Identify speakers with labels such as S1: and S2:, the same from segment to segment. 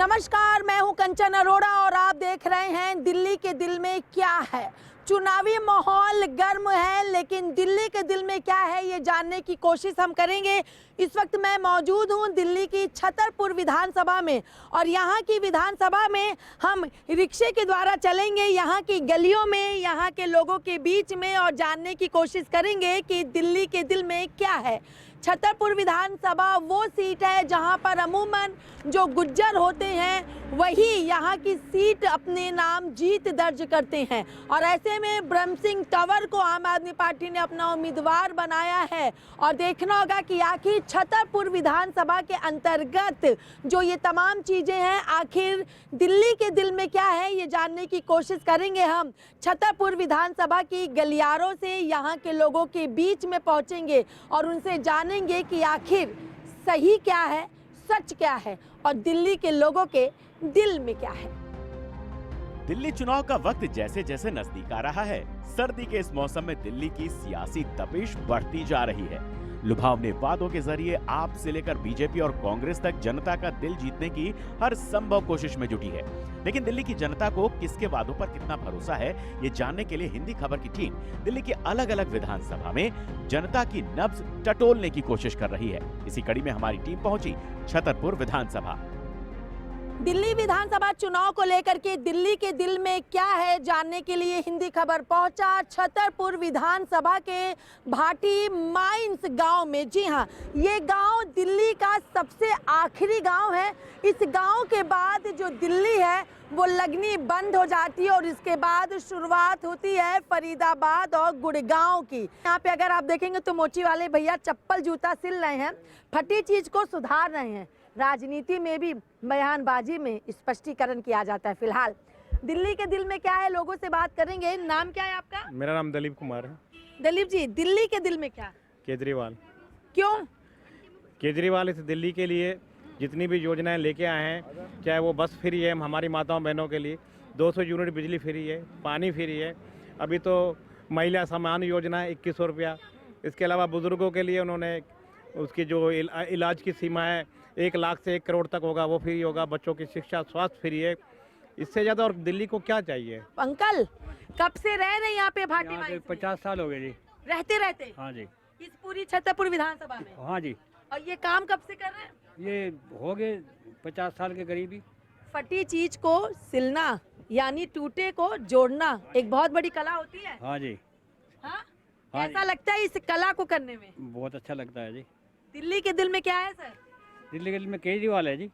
S1: नमस्कार, मैं हूं कंचन अरोड़ा और आप देख रहे हैं दिल्ली के दिल में क्या है। चुनावी माहौल गर्म है, लेकिन दिल्ली के दिल में क्या है ये जानने की कोशिश हम करेंगे। इस वक्त मैं मौजूद हूं दिल्ली की छतरपुर विधानसभा में और यहां की विधानसभा में हम रिक्शे के द्वारा चलेंगे, यहां की गलियों में, यहां के लोगों के बीच में और जानने की कोशिश करेंगे कि दिल्ली के दिल में क्या है। छतरपुर विधानसभा वो सीट है जहां पर अमूमन जो गुज्जर होते हैं वही यहां की सीट अपने नाम जीत दर्ज करते हैं और ऐसे में ब्रह्म सिंह तंवर को आम आदमी पार्टी ने अपना उम्मीदवार बनाया है। और देखना होगा कि आखिर छतरपुर विधानसभा के अंतर्गत जो ये तमाम चीज़ें हैं, आखिर दिल्ली के दिल में क्या है ये जानने की कोशिश करेंगे। हम छतरपुर विधानसभा की गलियारों से यहाँ के लोगों के बीच में पहुँचेंगे और उनसे जानेंगे कि आखिर सही क्या है, सच क्या है और दिल्ली के लोगों के दिल में क्या है।
S2: दिल्ली चुनाव का वक्त जैसे जैसे नजदीक आ रहा है, सर्दी के इस मौसम में दिल्ली की सियासी तपिश बढ़ती जा रही है। लुभावने वादों के जरिए आप से लेकर बीजेपी और कांग्रेस तक जनता का दिल जीतने की हर संभव कोशिश में जुटी है। लेकिन दिल्ली की जनता को किसके वादों पर कितना भरोसा है, ये जानने के लिए हिंदी खबर की टीम दिल्ली की अलग अलग विधानसभा में जनता की नब्ज टटोलने की कोशिश कर रही है। इसी कड़ी में हमारी टीम पहुंची छतरपुर विधानसभा।
S1: दिल्ली विधानसभा चुनाव को लेकर के दिल्ली के दिल में क्या है जानने के लिए हिंदी खबर पहुंचा छतरपुर विधानसभा के भाटी माइंस गांव में। जी हां, ये गांव दिल्ली का सबसे आखिरी गांव है। इस गांव के बाद जो दिल्ली है वो लगनी बंद हो जाती है और इसके बाद शुरुआत होती है फरीदाबाद और गुड़गांव की। यहाँ पे अगर आप देखेंगे तो मोची वाले भैया चप्पल जूता सिल रहे हैं, फटी चीज को सुधार रहे हैं। राजनीति में भी बयानबाजी में स्पष्टीकरण किया जाता है। फिलहाल दिल्ली के दिल में क्या है, लोगों से बात करेंगे। नाम क्या है आपका?
S3: मेरा नाम दलीप कुमार है।
S1: दलीप जी, दिल्ली के दिल में क्या?
S3: केजरीवाल।
S1: क्यों?
S3: केजरीवाल इस दिल्ली के लिए जितनी भी योजनाएं लेके आए हैं, चाहे वो बस फ्री है हमारी माताओं बहनों के लिए, 200 यूनिट बिजली फ्री है, पानी फ्री है, अभी तो महिला सम्मान योजना है 2100 रुपया। इसके अलावा बुजुर्गों के लिए उन्होंने उसकी जो इलाज की सीमा है 1 लाख से 1 करोड़ तक होगा, वो फ्री होगा। बच्चों की शिक्षा स्वास्थ्य फ्री है। इससे ज़्यादा और दिल्ली को क्या चाहिए?
S1: अंकल कब से रह रहे हैं यहाँ पे भाटी
S4: यहाँ पे
S1: माइंस में?
S4: 50 साल हो गए जी।
S1: रहते
S4: हाँ जी।
S1: इस पूरी छतरपुर विधानसभा में?
S4: हाँ जी।
S1: और ये काम कब से कर रहे हैं?
S4: ये हो गए 50 साल के करीब ही।
S1: फटी चीज को सिलना यानी टूटे को जोड़ना एक बहुत बड़ी कला होती है।
S4: हाँ जी।
S1: हाँ?
S4: हाँ
S1: ऐसा
S4: जी।
S1: लगता है इस कला को करने में।
S4: बहुत अच्छा लगता है जी।
S1: दिल्ली के दिल में क्या है सर?
S4: दिल्ली के में केजरीवाल है जी।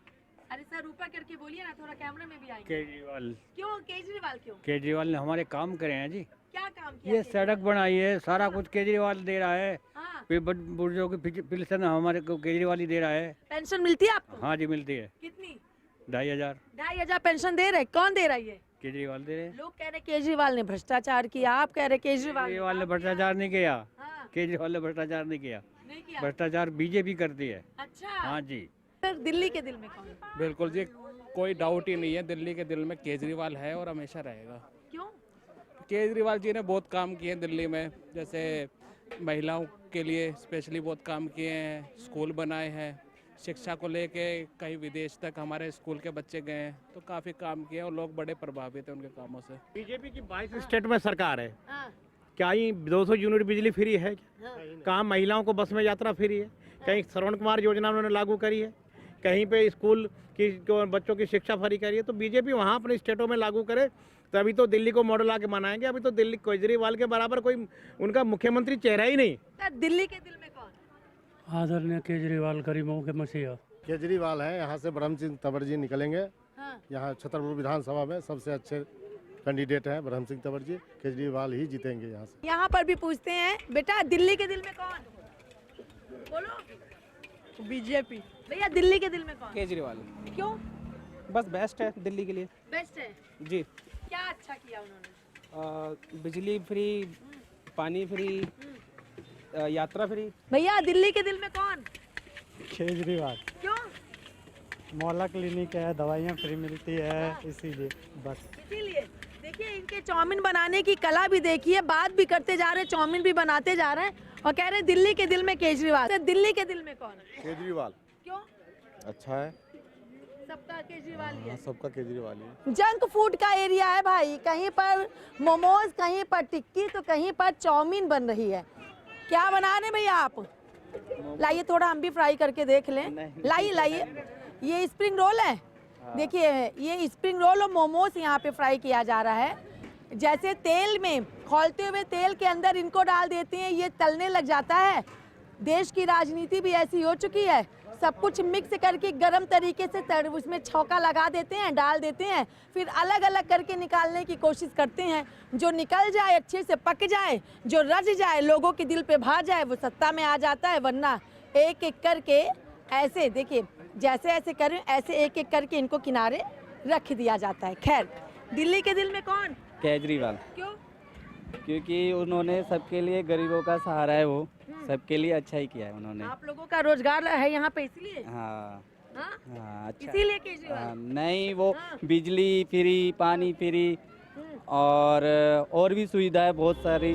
S1: अरे सर ऊपर करके बोलिए ना, थोड़ा कैमरे में भी आएंगे।
S4: केजरीवाल।
S1: क्यों केजरीवाल क्यों?
S4: केजरीवाल ने हमारे काम करे हैं जी।
S1: क्या काम किया?
S4: ये सड़क बनाई है, सारा कुछ केजरीवाल दे रहा है।
S1: हाँ।
S4: फिर बुजुर्गों की पेंशन हमारे को केजरीवाल ही दे रहा है।
S1: पेंशन मिलती है आपको?
S4: हाँ जी मिलती है।
S1: कितनी?
S4: 2500।
S1: 2500 पेंशन दे रहे? कौन दे रहा है ये?
S4: केजरीवाल दे रहे हैं।
S1: लोग कह रहे केजरीवाल ने भ्रष्टाचार किया, आप कह रहे
S4: केजरीवाल ने भ्रष्टाचार नहीं किया।
S1: हाँ।
S4: केजरीवाल ने भ्रष्टाचार नहीं किया।
S1: नहीं किया।
S4: भ्रष्टाचार बीजेपी करती है।
S1: अच्छा।
S4: हाँ जी।
S1: सर दिल्ली के दिल में कौन है?
S5: बिल्कुल जी, कोई डाउट ही नहीं है, दिल्ली के दिल में केजरीवाल है और हमेशा रहेगा।
S1: क्यों?
S5: केजरीवाल जी ने बहुत काम किए हैं दिल्ली में, जैसे महिलाओं के लिए स्पेशली बहुत काम किए हैं, स्कूल बनाए हैं, शिक्षा को लेके कहीं विदेश तक हमारे स्कूल के बच्चे गए हैं, तो काफ़ी काम किए और लोग बड़े प्रभावित हैं उनके कामों से।
S3: बीजेपी की 22 स्टेट में सरकार है,
S1: हाँ।
S3: क्या ही 200 यूनिट बिजली फ्री है?
S1: हाँ।
S3: कहाँ महिलाओं को बस में यात्रा फ्री है? कहीं श्रवण कुमार योजना उन्होंने लागू करी है? कहीं पे स्कूल की बच्चों की शिक्षा फ्री करी है? तो बीजेपी वहाँ अपने स्टेटों में लागू करे, तभी तो दिल्ली को मॉडल आके बनाएंगे। अभी तो दिल्ली केजरीवाल के बराबर कोई उनका मुख्यमंत्री चेहरा ही नहीं।
S1: सर दिल्ली के दिल में कौन?
S6: आदरणीय केजरीवाल गरीबों के मसीहा।
S7: केजरीवाल है, यहाँ से ब्रह्म सिंह तंवर जी निकलेंगे।
S1: हाँ।
S7: यहाँ छतरपुर विधानसभा में सबसे अच्छे कैंडिडेट हैं ब्रह्म सिंह तंवर जी, केजरीवाल ही जीतेंगे यहाँ से।
S1: यहाँ पर भी पूछते हैं, बेटा दिल्ली के दिल में कौन? बोलो।
S8: बीजेपी।
S1: भैया दिल्ली के दिल में कौन?
S8: केजरीवाल।
S1: क्यों?
S8: बस बेस्ट है दिल्ली के लिए।
S1: बेस्ट है।
S8: जी।
S1: क्या अच्छा किया उन्होंने?
S8: बिजली फ्री, पानी फ्री, यात्रा फ्री।
S1: भैया दिल्ली के दिल में कौन?
S6: केजरीवाल।
S1: क्यों?
S6: मोहल्ला क्लिनिक है, दवाइयाँ फ्री मिलती है, इसीलिए बस।
S1: इसीलिए देखिए इनके चाउमीन बनाने की कला भी देखिए, बात भी करते जा रहे हैं, चाउमीन भी बनाते जा रहे हैं और कह रहे हैं दिल्ली के दिल में केजरीवाल। तो दिल्ली के दिल में कौन?
S7: केजरीवाल।
S1: क्यों?
S7: अच्छा है,
S1: सबका केजरीवाल ही है।
S7: सबका केजरीवाल ही है।
S1: जंक फूड का एरिया है भाई, कहीं पर मोमोज, कहीं पर टिक्की, तो कहीं पर चाउमीन बन रही है। क्या बना रहे भैया आप? लाइए थोड़ा हम भी फ्राई करके देख लें। लाइए लाइए, ये स्प्रिंग रोल है। देखिए ये स्प्रिंग रोल और मोमोज यहाँ पे फ्राई किया जा रहा है। जैसे तेल में खौलते हुए तेल के अंदर इनको डाल देते हैं, ये तलने लग जाता है। देश की राजनीति भी ऐसी हो चुकी है, सब कुछ मिक्स करके गरम तरीके से उसमें छौंका लगा देते हैं, डाल देते हैं, फिर अलग अलग करके निकालने की कोशिश करते हैं। जो निकल जाए, अच्छे से पक जाए, जो रच जाए, लोगों के दिल पे भा जाए, वो सत्ता में आ जाता है। वरना एक एक करके ऐसे देखिए, जैसे ऐसे करें ऐसे एक एक करके इनको किनारे रख दिया जाता है। खैर, दिल्ली के दिल में कौन?
S8: केजरीवाल,
S1: क्यों?
S8: क्योंकि उन्होंने सबके लिए, गरीबों का सहारा है वो, सबके लिए अच्छा ही किया है उन्होंने।
S1: आप लोगों का रोजगार है यहाँ पे इसलिए?
S8: हाँ
S1: हाँ?
S8: हाँ, अच्छा।
S1: इसीलिए केजरीवाल?
S8: नहीं, वो
S1: हाँ।
S8: बिजली फ्री, पानी फ्री और भी सुविधाएं बहुत सारी।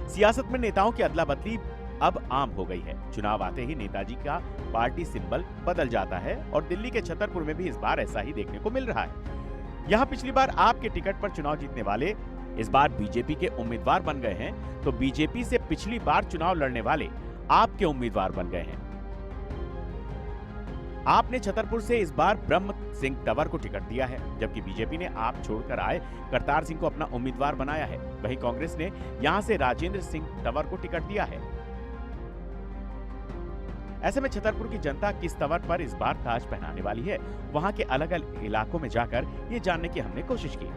S2: सियासत में नेताओं की अदला बदली अब आम हो गई है। चुनाव आते ही नेताजी का पार्टी सिंबल बदल जाता है और दिल्ली के छतरपुर में भी इस बार ऐसा ही देखने को मिल रहा है। यहाँ पिछली बार आपके टिकट पर चुनाव जीतने वाले इस बार बीजेपी के उम्मीदवार बन गए हैं, तो बीजेपी से पिछली बार चुनाव लड़ने वाले आपके उम्मीदवार बन गए हैं। आपने छतरपुर से इस बार ब्रह्म सिंह तंवर को टिकट दिया है, जबकि बीजेपी ने आप छोड़कर आए करतार सिंह को अपना उम्मीदवार बनाया है। वहीं कांग्रेस ने यहां से राजेंद्र सिंह तंवर को टिकट दिया है। ऐसे में छतरपुर की जनता किस तंवर पर इस बार ताज पहनाने वाली है, वहां के अलग अलग इलाकों में जाकर ये जानने की हमने कोशिश की।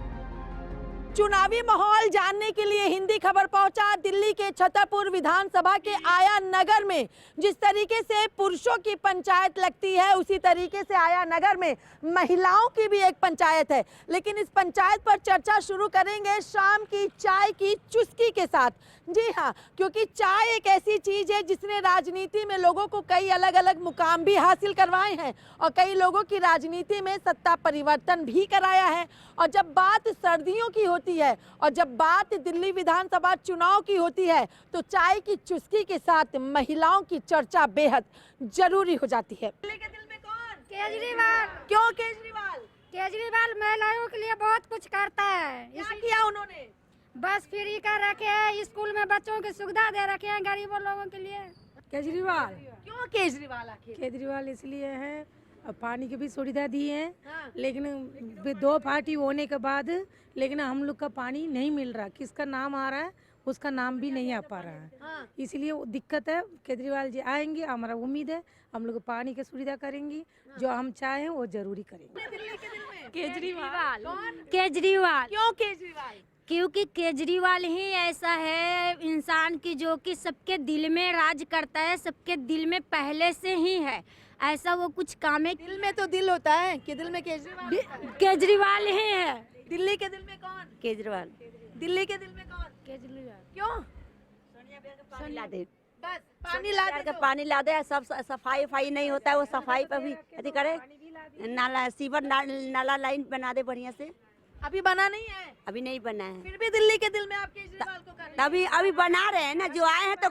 S1: चुनावी माहौल जानने के लिए हिंदी खबर पहुंचा दिल्ली के छतरपुर विधानसभा के आया नगर में। जिस तरीके से पुरुषों की पंचायत लगती है, उसी तरीके से आया नगर में महिलाओं की भी एक पंचायत है। लेकिन इस पंचायत पर चर्चा शुरू करेंगे शाम की चाय की चुस्की के साथ। जी हाँ, क्योंकि चाय एक ऐसी चीज है जिसने राजनीति में लोगों को कई अलग अलग मुकाम भी हासिल करवाए हैं और कई लोगों की राजनीति में सत्ता परिवर्तन भी कराया है। और जब बात सर्दियों की होती है और जब बात दिल्ली विधानसभा चुनाव की होती है, तो चाय की चुस्की के साथ महिलाओं की चर्चा बेहद जरूरी हो जाती है। दिल्ली के दिल में कौन?
S9: केजरीवाल।
S1: क्यों केजरीवाल?
S9: केजरीवाल महिलाओं के लिए बहुत कुछ करता है।
S1: क्या किया उन्होंने?
S9: बस फ्री कर रखे हैं, स्कूल में बच्चों की सुविधा दे रखे हैं गरीबों लोगों के लिए।
S10: केजरीवाल
S1: क्यों केजरीवाल? आखिर
S10: केजरीवाल इसलिए है, अब पानी की भी सुविधा दी है।
S1: हाँ।
S10: लेकिन दो पार्टी होने के बाद लेकिन हम लोग का पानी नहीं मिल रहा। किसका नाम आ रहा है उसका नाम भी नहीं आ पा रहा है।
S1: हाँ।
S10: इसलिए वो दिक्कत है। केजरीवाल जी आएंगे, हमारा उम्मीद है हम लोग पानी की सुविधा करेंगी। जो हम चाहें वो जरूरी करेंगे।
S1: दिल्ली के दिल में
S9: केजरीवाल।
S1: कौन?
S9: केजरीवाल।
S1: क्यों केजरीवाल?
S9: क्योंकि केजरीवाल ही ऐसा है इंसान की जो कि सबके दिल में राज करता है, सबके दिल में पहले से ही है। ऐसा वो कुछ काम है।
S1: दिल में तो दिल होता है कि दिल में केजरीवाल होता है?
S9: केजरीवाल ही है।
S1: दिल्ली के दिल में कौन?
S9: केजरीवाल।
S1: दिल्ली के दिल में कौन?
S9: केजरीवाल।
S1: क्यों?
S11: पानी ला दे,
S1: बस पानी ला दे।
S11: पानी ला दे। सब सफाई वफाई नहीं होता है, वो सफाई पर भी अति करे। नाला सीवर नाला लाइन बना दे बढ़िया से।
S1: अभी बना नहीं है,
S11: अभी नहीं बना है।
S1: फिर भी दिल्ली के दिल में आप केजरीवाल को कर रहे हैं।
S11: अभी बना रहे हैं ना, जो आए हैं तो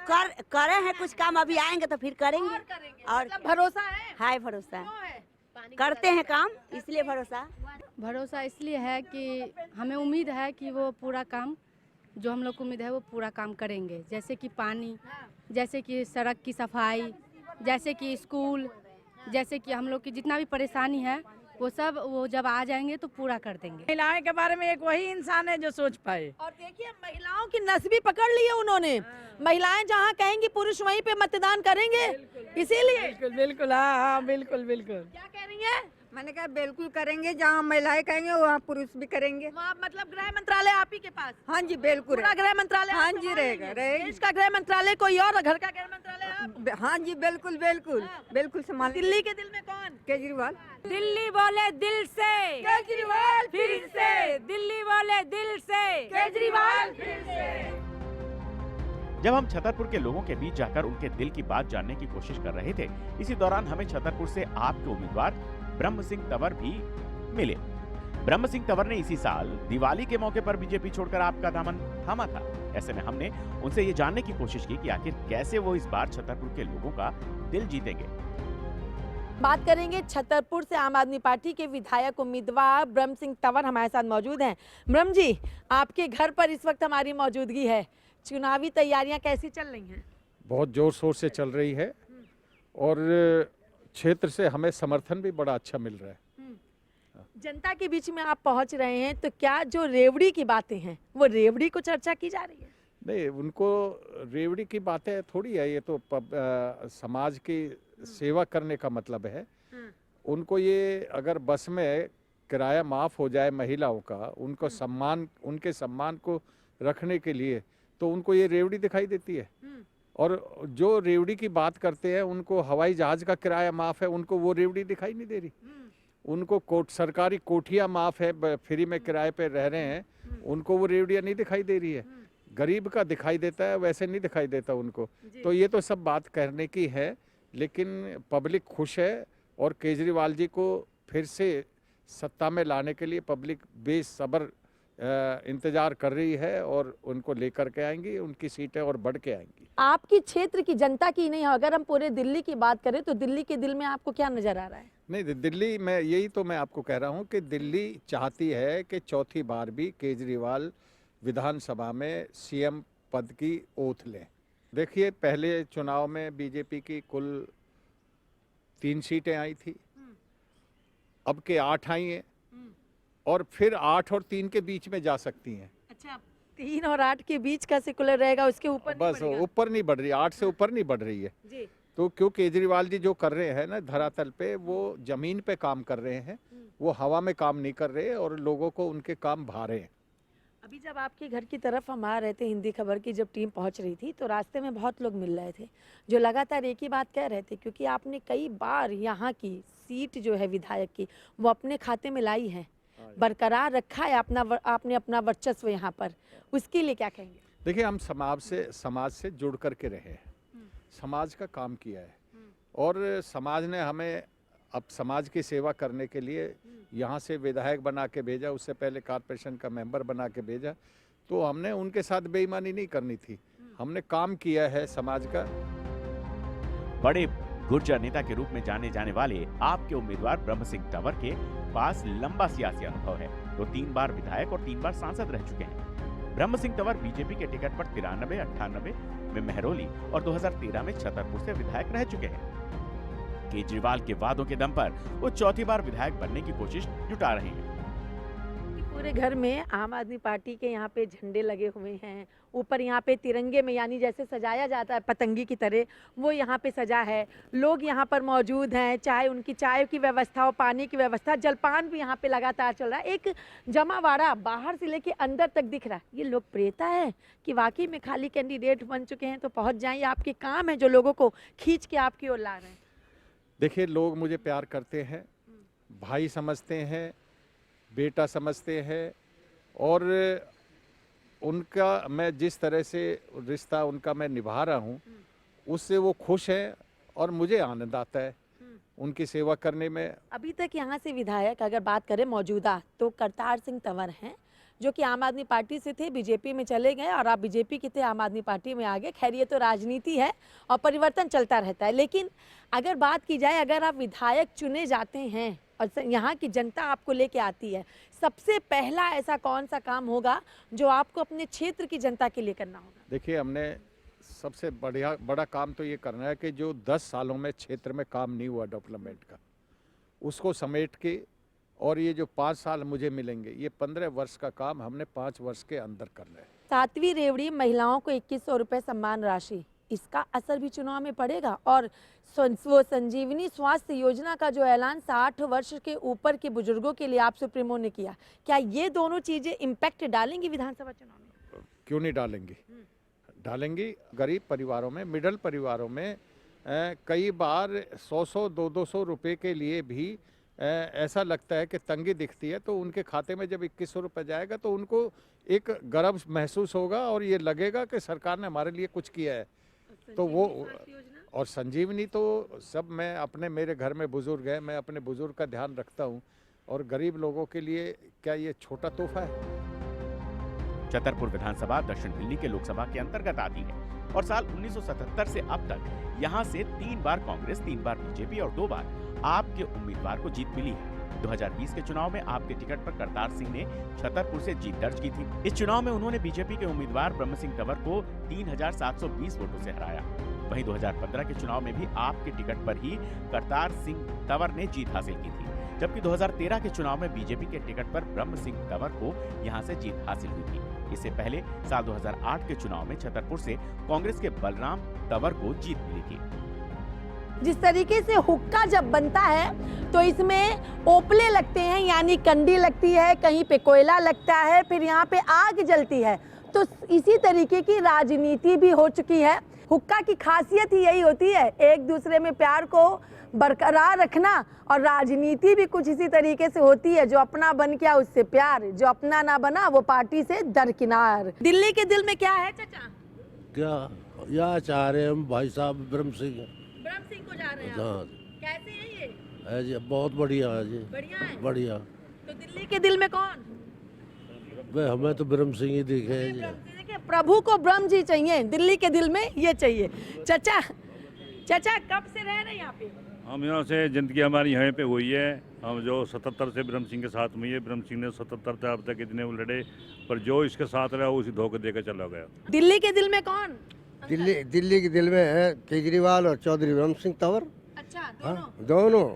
S11: करे हैं कुछ काम। अभी आएंगे तो फिर करेंगे।
S1: और करेंगे।
S11: और
S1: मतलब भरोसा है?
S11: हाय भरोसा,
S1: क्यों है?
S11: करते हैं काम इसलिए भरोसा।
S12: भरोसा इसलिए है कि हमें उम्मीद है कि वो पूरा काम, जो हम लोग को उम्मीद है वो पूरा काम करेंगे। जैसे कि पानी, जैसे कि सड़क की सफाई, जैसे कि स्कूल, जैसे कि हम लोग की जितना भी परेशानी है वो सब वो जब आ जाएंगे तो पूरा कर देंगे।
S10: महिलाएं के बारे में एक वही इंसान है जो सोच पाए।
S1: और देखिए महिलाओं की नस भी पकड़ ली है उन्होंने। महिलाएं जहां कहेंगी पुरुष वहीं पे मतदान करेंगे, इसीलिए।
S10: बिल्कुल बिल्कुल, हाँ हाँ बिल्कुल बिल्कुल।
S1: क्या कह रही है?
S13: मैंने कहा बिल्कुल करेंगे, जहाँ महिलाएं कहेंगे वहाँ पुरुष भी करेंगे।
S1: वहाँ मतलब गृह मंत्रालय आप ही के पास?
S13: हाँ जी बिल्कुल।
S1: पूरा गृह मंत्रालय?
S13: हाँ जी रहेगा।
S1: देश का गृह मंत्रालय कोई और, घर का गृह मंत्रालय आप?
S13: हाँ जी बिल्कुल बिल्कुल बिल्कुल संभाल।
S1: दिल्ली के दिल में कौन?
S13: केजरीवाल।
S9: दिल्ली बोले दिल से
S13: केजरीवाल,
S9: फिर से दिल्ली बोले दिल से
S13: केजरीवाल।
S2: जब हम छतरपुर के लोगों के बीच जाकर उनके दिल की बात जानने की कोशिश कर रहे थे, इसी दौरान हमें छतरपुर से आपके उम्मीदवार ब्रह्म सिंह तंवर भी मिले। ब्रह्म सिंह तंवर ने इसी साल दिवाली के मौके पर बीजेपी छोड़कर आपका दामन थामा था। ऐसे में हमने उनसे ये जानने की कोशिश की कि आखिर कैसे वो इस बार छतरपुर के लोगों का दिल जीतेंगे।
S1: बात करेंगे छतरपुर से आम आदमी पार्टी के विधायक उम्मीदवार ब्रह्म सिंह तंवर हमारे साथ मौजूद हैं। ब्रह्म जी, आपके घर पर इस वक्त हमारी मौजूदगी है, चुनावी तैयारियां कैसी चल रही हैं?
S14: बहुत जोर शोर से चल रही है और क्षेत्र से हमें समर्थन भी बड़ा अच्छा मिल रहा है।
S1: जनता के बीच में आप पहुंच रहे हैं, तो क्या जो रेवड़ी की बातें हैं वो रेवड़ी को चर्चा की जा रही है?
S14: नहीं, उनको रेवड़ी की बातें थोड़ी है, ये तो समाज की सेवा करने का मतलब है। उनको ये अगर बस में किराया माफ़ हो जाए महिलाओं का, उनको सम्मान, उनके सम्मान को रखने के लिए, तो उनको ये रेवड़ी दिखाई देती है। और जो रेवड़ी की बात करते हैं उनको हवाई जहाज़ का किराया माफ़ है, उनको वो रेवड़ी दिखाई नहीं दे रही। उनको सरकारी कोठियाँ माफ़ है, फ्री में किराए पे रह रहे हैं, उनको वो रेवड़ियाँ नहीं दिखाई दे रही है। गरीब का दिखाई देता है, वैसे नहीं दिखाई देता उनको। तो ये तो सब बात करने की है, लेकिन पब्लिक खुश है और केजरीवाल जी को फिर से सत्ता में लाने के लिए पब्लिक बेसब्र इंतजार कर रही है और उनको लेकर के आएंगी, उनकी सीटें और बढ़ के आएंगी।
S1: आपकी क्षेत्र की जनता की नहीं है, अगर हम पूरे दिल्ली की बात करें तो दिल्ली के दिल में आपको क्या नजर आ रहा है?
S14: नहीं, दिल्ली में यही तो मैं आपको कह रहा हूँ कि दिल्ली चाहती है कि चौथी बार भी केजरीवाल विधानसभा में सीएम पद की ओथ लें। देखिए, पहले चुनाव में बीजेपी की कुल 3 सीटें आई थी, अब के 8 आई हैं और फिर 8 और 3 के बीच में जा सकती हैं।
S1: अच्छा, 3 और 8 के बीच का सेकुलर रहेगा, उसके ऊपर
S14: बस ऊपर नहीं बढ़ रही, 8 से ऊपर नहीं बढ़ रही है
S1: जी।
S14: तो क्यों केजरीवाल जी जो कर रहे हैं ना धरातल पे, वो जमीन पे काम कर रहे हैं, वो हवा में काम नहीं कर रहे और लोगों को उनके काम भा रहे हैं।
S1: अभी जब आपके घर की तरफ हम आ रहे थे, हिंदी खबर की जब टीम पहुंच रही थी, तो रास्ते में बहुत लोग मिल रहे थे जो लगातार एक ही बात कह रहे थे, क्योंकि आपने कई बार यहाँ की सीट जो है विधायक की वो अपने खाते में लाई है, बरकरार रखा है आपने अपना वर्चस्व यहाँ पर, उसके लिए क्या कहेंगे?
S14: देखिए, हम समाज से जुड़ करके रहे हैं, समाज का काम किया है और समाज ने हमें अब समाज की सेवा करने के लिए यहाँ से विधायक बना के भेजा, उससे पहले कॉर्पोरेशन का मेंबर बना के भेजा, तो हमने उनके साथ बेईमानी नहीं करनी थी, हमने काम किया है समाज का।
S2: बड़े गुर्जर नेता के रूप में जाने जाने वाले आपके उम्मीदवार ब्रह्म सिंह तंवर के पास लंबा सियासी अनुभव है, तो 3 बार विधायक और 3 बार सांसद रह चुके हैं। ब्रह्म सिंह तंवर बीजेपी के टिकट पर 93, 98 में महरौली और 2013 में छतरपुर से विधायक रह चुके हैं। केजरीवाल के वादों के दम पर वो चौथी बार विधायक बनने की कोशिश जुटा रहे हैं।
S1: पूरे घर में आम आदमी पार्टी के यहाँ पे झंडे लगे हुए हैं, ऊपर यहाँ पे तिरंगे में यानी जैसे सजाया जाता है पतंगी की तरह, वो यहाँ पे सजा है। लोग यहाँ पर मौजूद हैं, चाहे उनकी चाय की व्यवस्था हो, पानी की व्यवस्था, जलपान भी यहाँ पे लगातार चल रहा है। एक जमावाड़ा बाहर से लेके अंदर तक दिख रहा है। ये लोकप्रियता है कि वाकई में खाली कैंडिडेट बन चुके हैं तो पहुँच जाएं, आपके काम है जो लोगों को खींच के आपकी ओर ला रहे हैं?
S14: देखिए, लोग मुझे प्यार करते हैं, भाई समझते हैं, बेटा समझते हैं और उनका मैं जिस तरह से रिश्ता उनका मैं निभा रहा हूँ उससे वो खुश हैं और मुझे आनंद आता है उनकी सेवा करने में।
S1: अभी तक यहाँ से विधायक अगर बात करें मौजूदा, तो करतार सिंह तंवर हैं, जो कि आम आदमी पार्टी से थे, बीजेपी में चले गए और आप बीजेपी के थे, आम आदमी पार्टी में आ गए। खैर, ये तो राजनीति है और परिवर्तन चलता रहता है, लेकिन अगर बात की जाए, अगर आप विधायक चुने जाते हैं और यहाँ की जनता आपको लेके आती है, सबसे पहला ऐसा कौन सा काम होगा जो आपको अपने क्षेत्र की जनता के लिए करना होगा?
S14: देखिए, हमने सबसे बड़ा काम तो ये करना है कि जो 10 सालों में क्षेत्र में काम नहीं हुआ डेवलपमेंट का, उसको समेट के, और ये जो 5 साल मुझे मिलेंगे, ये 15 वर्ष का काम हमने 5 वर्ष के अंदर करना है।
S1: 7वीं रेवड़ी महिलाओं को 2100 रुपये सम्मान राशि, इसका असर भी चुनाव में पड़ेगा। और वो संजीवनी स्वास्थ्य योजना का जो ऐलान 60 वर्ष के ऊपर के बुजुर्गों के लिए आप सुप्रीमो ने किया, क्या ये दोनों चीजें इम्पैक्ट डालेंगी विधानसभा चुनाव में?
S14: क्यों नहीं डालेंगी, डालेंगी। गरीब परिवारों में, मिडिल परिवारों में कई बार 100-100, 200 रुपये के लिए भी ऐसा लगता है कि तंगी दिखती है, तो उनके खाते में जब 2100 रुपये जाएगा तो उनको एक गर्व महसूस होगा और ये लगेगा कि सरकार ने हमारे लिए कुछ किया है। तो वो, और संजीवनी तो सब, मैं मेरे घर में बुजुर्ग है, मैं अपने बुजुर्ग का ध्यान रखता हूँ और गरीब लोगों के लिए क्या ये छोटा तोहफा है?
S2: छतरपुर विधानसभा दक्षिण दिल्ली के लोकसभा के अंतर्गत आती है। और साल 1977 से अब तक यहाँ से 3 बार कांग्रेस, 3 बार बीजेपी और 2 बार आप के उम्मीदवार को जीत मिली है। 2020 के चुनाव में आपके टिकट पर करतार सिंह ने छतरपुर से जीत दर्ज की थी। इस चुनाव में उन्होंने बीजेपी के उम्मीदवार ब्रह्म सिंह तंवर को 3720 वोटों से हराया। वहीं 2015 के चुनाव में भी आपके टिकट पर ही करतार सिंह तंवर ने जीत हासिल की थी, जबकि 2013 के चुनाव में बीजेपी के टिकट पर ब्रह्म सिंह तंवर को यहां से जीत हासिल हुई थी। इससे पहले साल 2008 के चुनाव में छतरपुर से कांग्रेस के बलराम तंवर को जीत मिली थी।
S1: जिस तरीके से हुक्का जब बनता है तो इसमें ओपले लगते हैं, यानी कंडी लगती है, कहीं पे कोयला लगता है, फिर यहाँ पे आग जलती है। तो इसी तरीके की राजनीति भी हो चुकी है। हुक्का की खासियत ही यही होती है, एक दूसरे में प्यार को बरकरार रखना, और राजनीति भी कुछ इसी तरीके से होती है। जो अपना बन गया उससे प्यार, जो अपना ना बना वो पार्टी से दरकिनार। दिल्ली के दिल में क्या है चाचा?
S15: क्या या चाह रहे हैं हम भाई साहब ब्रह्म सिंह
S1: को जा रहे हैं आप? कैसे है ये?
S15: है जी, बहुत बढ़िया है जी।
S1: बढ़िया है?
S15: बढ़िया।
S1: तो दिल्ली के दिल में कौन?
S15: हमें तो ब्रह्म सिंह ही दिखे हैं जी।
S1: देखिए, प्रभु को ब्रह्म जी चाहिए, दिल्ली के दिल में ये चाहिए। चाचा कब से रह रहे हैं यहाँ पे?
S16: हम यहाँ से जिंदगी हमारी यहाँ पे हुई है। हम जो 77 से ब्रह्म सिंह के साथ हुई है। ब्रह्म सिंह ने 77 से अब तक इतने लड़े, पर जो इसके साथ रहा उसी धोखे देकर चला गया।
S1: दिल्ली के दिल में कौन?
S15: दिल्ली के दिल में है केजरीवाल और चौधरी ब्रह्म सिंह तंवर।
S1: अच्छा,
S15: दोनों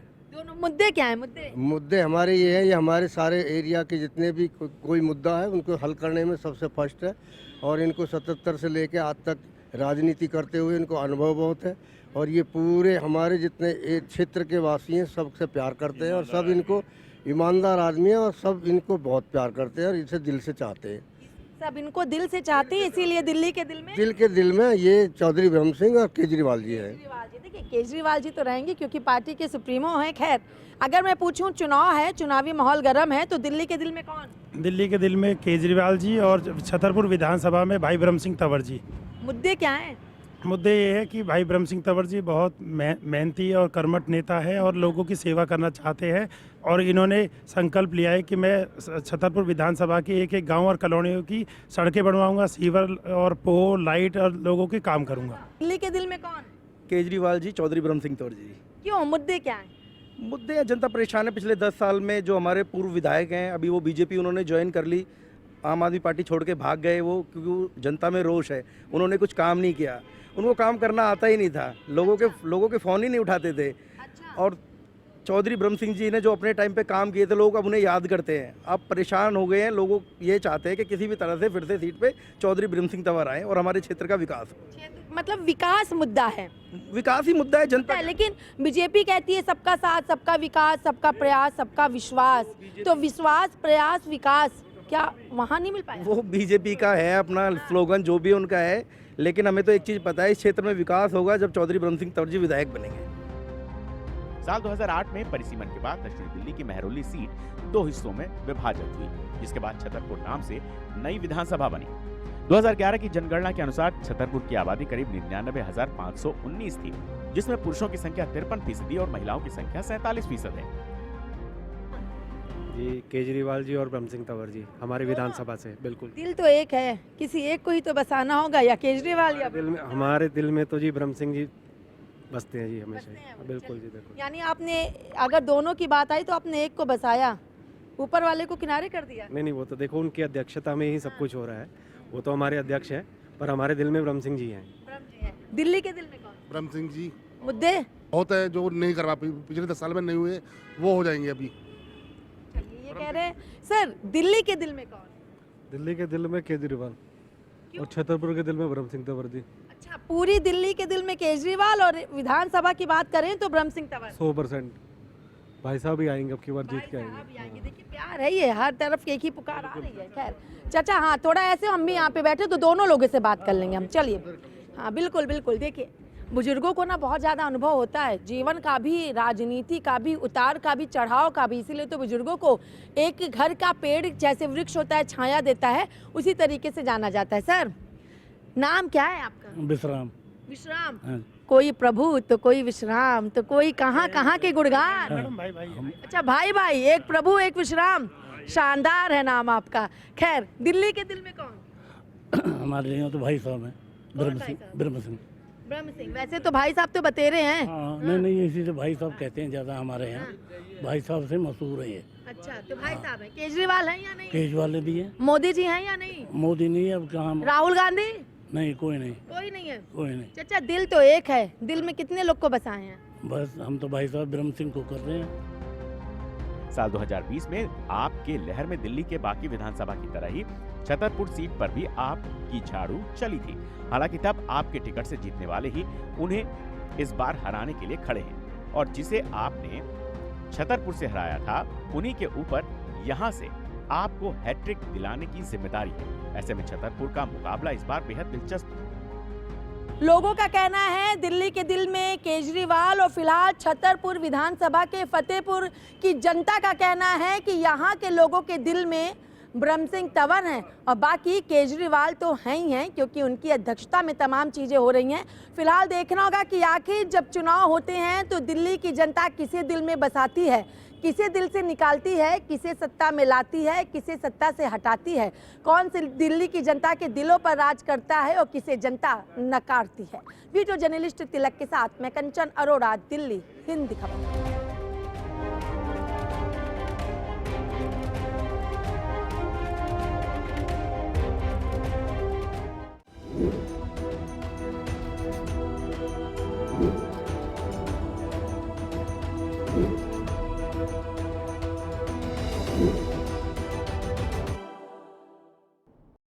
S1: मुद्दे क्या है?
S15: मुद्दे हमारे ये है, ये हमारे सारे एरिया के जितने भी कोई मुद्दा है उनको हल करने में सबसे फर्स्ट है। और इनको 77 से लेके आज तक राजनीति करते हुए इनको अनुभव बहुत है। और ये पूरे हमारे जितने क्षेत्र के वासी हैं सबसे प्यार करते हैं, और सब इनको ईमानदार आदमी है, और सब इनको बहुत प्यार करते हैं और इसे दिल से चाहते हैं।
S1: सब इनको दिल से चाहते हैं, इसीलिए दिल्ली के दिल में
S15: ये चौधरी ब्रह्म सिंह और केजरीवाल जी है।
S1: देखिए, केजरीवाल जी तो रहेंगे क्योंकि पार्टी के सुप्रीमो हैं। खैर, अगर मैं पूछूं चुनाव है, चुनावी माहौल गर्म है, तो दिल्ली के दिल में कौन?
S6: दिल्ली के दिल में केजरीवाल जी, और छतरपुर विधानसभा में भाई ब्रह्म सिंह तंवर जी।
S1: मुद्दे क्या हैं?
S6: मुद्दे ये है कि भाई ब्रह्म सिंह तंवर जी बहुत मेहनती और कर्मठ नेता है और लोगों की सेवा करना चाहते हैं। और इन्होंने संकल्प लिया है कि मैं छतरपुर विधानसभा के एक एक गांव और कॉलोनियों की सड़कें बनवाऊंगा, सीवर और पोल लाइट और लोगों के काम करूंगा।
S1: दिल्ली के दिल में कौन?
S17: केजरीवाल जी, चौधरी ब्रह्म सिंह तंवर जी।
S1: क्यों? मुद्दे क्या हैं?
S17: मुद्दे जनता परेशान है। पिछले 10 साल में जो हमारे पूर्व विधायक हैं, अभी वो बीजेपी उन्होंने ज्वाइन कर ली, आम आदमी पार्टी छोड़ के भाग गए वो, क्योंकि जनता में रोष है। उन्होंने कुछ काम नहीं किया, उनको काम करना आता ही नहीं था, लोगों के फ़ोन ही नहीं उठाते थे। और चौधरी ब्रह्म सिंह जी ने जो अपने टाइम पे काम किए थे, लोग अब उन्हें याद करते हैं। अब परेशान हो गए हैं लोग, ये चाहते हैं कि किसी भी तरह से फिर से सीट पे चौधरी ब्रह्म सिंह तंवर आए और हमारे क्षेत्र का विकास हो।
S1: मतलब विकास मुद्दा है,
S17: विकास ही मुद्दा है जनता।
S1: लेकिन बीजेपी कहती है सबका साथ, सबका विकास, सबका प्रयास, सबका विश्वास। तो विश्वास, प्रयास, विकास क्या वहाँ नहीं मिल पाया?
S17: वो बीजेपी का है अपना स्लोगन, जो भी उनका है। लेकिन हमें तो एक चीज़ पता है, इस क्षेत्र में विकास होगा जब चौधरी ब्रह्म सिंह तंवर जी विधायक बनेंगे।
S2: साल 2008 में परिसीमन के बाद दक्षिण दिल्ली की मेहरौली सीट 2 हिस्सों में विभाजित हुई, जिसके बाद छतरपुर नाम से नई विधानसभा बनी। 2011 की जनगणना के अनुसार छतरपुर की आबादी करीब 99,519 थी, जिसमें पुरुषों की संख्या 53% और महिलाओं की संख्या 47% है।
S18: जी, केजरीवाल जी और ब्रह्म सिंह तंवर जी हमारी विधानसभा से। बिल्कुल,
S1: दिल तो एक है, किसी एक को ही तो बसाना होगा, या केजरीवाल या
S18: दिल में, हमारे दिल में तो जी ब्रह्म सिंह जी बसते हैं जी हमेशा। बिल्कुल जी, बिल्कुल।
S1: यानी आपने अगर दोनों की बात आई तो आपने एक को बसाया, ऊपर वाले को किनारे कर दिया?
S18: नहीं, वो तो देखो उनकी अध्यक्षता में ही सब कुछ हो रहा है। वो तो हमारे अध्यक्ष हैं, पर हमारे दिल में ब्रह्म सिंह जी हैं।
S1: दिल्ली के दिल में कौन?
S7: ब्रह्म सिंह जी।
S1: मुद्दे
S7: बहुत है जो नहीं करवा पिछले 10 साल में नहीं हुए, वो हो जाएंगे अभी।
S1: ये कह रहे हैं सर, दिल्ली के दिल में कौन?
S18: दिल्ली के दिल में केजरीवाल, और छतरपुर के दिल में ब्रह्म सिंह तंवर जी।
S1: अच्छा, पूरी दिल्ली के दिल में केजरीवाल, और विधानसभा की बात करें तो ब्रह्म सिंह तंवर।
S18: 100% भाई साहब भी आएंगे, अब की बार जीत के आएंगे।
S1: देखिए, प्यार है ये, हर तरफ एक ही पुकार आ रही है। खैर चाचा, हाँ थोड़ा ऐसे हम भी यहाँ पे बैठे तो दोनों लोगों से बात कर लेंगे हम। चलिए, हाँ बिल्कुल बिल्कुल। देखिए, बुजुर्गों को ना बहुत ज़्यादा अनुभव होता है, जीवन का भी, राजनीति का भी, उतार का भी, चढ़ाव का भी। इसीलिए तो बुजुर्गों को एक घर का पेड़ जैसे वृक्ष होता है, छाया देता है, उसी तरीके से जाना जाता है। सर, नाम क्या है आपका?
S19: विश्राम।
S1: विश्राम। कोई प्रभु तो कोई विश्राम, तो कोई कहाँ के गुणगान। अच्छा, भाई, एक प्रभु एक विश्राम, शानदार है नाम आपका। खैर, दिल्ली के दिल में कौन?
S19: हमारे यहाँ तो भाई साहब हैं।
S1: ब्रह्म सिंह।
S19: ब्रह्म सिंह।
S1: ब्रह्म सिंह, वैसे तो भाई साहब तो बतेरे हैं।
S19: हाँ, नहीं इसी से भाई साहब कहते हैं ज़्यादा हमारे यहाँ। भाई साहब से मशहूर है ये।
S1: अच्छा, तो भाई साहब हैं। केजरीवाल हैं या नहीं?
S19: केजरीवाल भी है।
S1: मोदी जी हैं या नहीं?
S19: मोदी नहीं है, अब कहाँ।
S1: राहुल गांधी?
S19: नहीं, कोई नहीं।
S1: कोई नहीं है।
S19: कोई नहीं।
S1: चाचा, दिल तो एक है, दिल में कितने लोग को बसाए हैं?
S19: बस हम तो भाई साहब ब्रह्म सिंह को कर रहे हैं।
S2: साल 2020 में आपके लहर में दिल्ली के बाकी विधानसभा की तरह ही छतरपुर सीट पर भी आपकी झाड़ू चली थी। हालांकि तब आपके टिकट से जीतने वाले ही उन्हें इस बार हराने के लिए खड़े हैं, और जिसे आपने छतरपुर से हराया था उन्हीं के ऊपर यहां से आपको हैट्रिक दिलाने की जिम्मेदारी है। ऐसे में छतरपुर का मुकाबला इस बार बेहद दिलचस्प है।
S1: लोगों का कहना है दिल्ली के दिल में केजरीवाल, और फिलहाल छतरपुर विधानसभा के फतेहपुर की जनता का कहना है कि यहाँ के लोगों के दिल में ब्रह्म सिंह तंवर हैं, और बाकी केजरीवाल तो हैं ही हैं, क्योंकि उनकी अध्यक्षता में तमाम चीज़ें हो रही हैं। फिलहाल देखना होगा कि आखिर जब चुनाव होते हैं तो दिल्ली की जनता किसे दिल में बसाती है, किसे दिल से निकालती है, किसे सत्ता में लाती है, किसे सत्ता से हटाती है, कौन से दिल्ली की जनता के दिलों पर राज करता है और किसे जनता नकारती है। वीडियो जर्नलिस्ट तिलक के साथ मैं कंचन अरोड़ा, दिल्ली, हिंद खबर।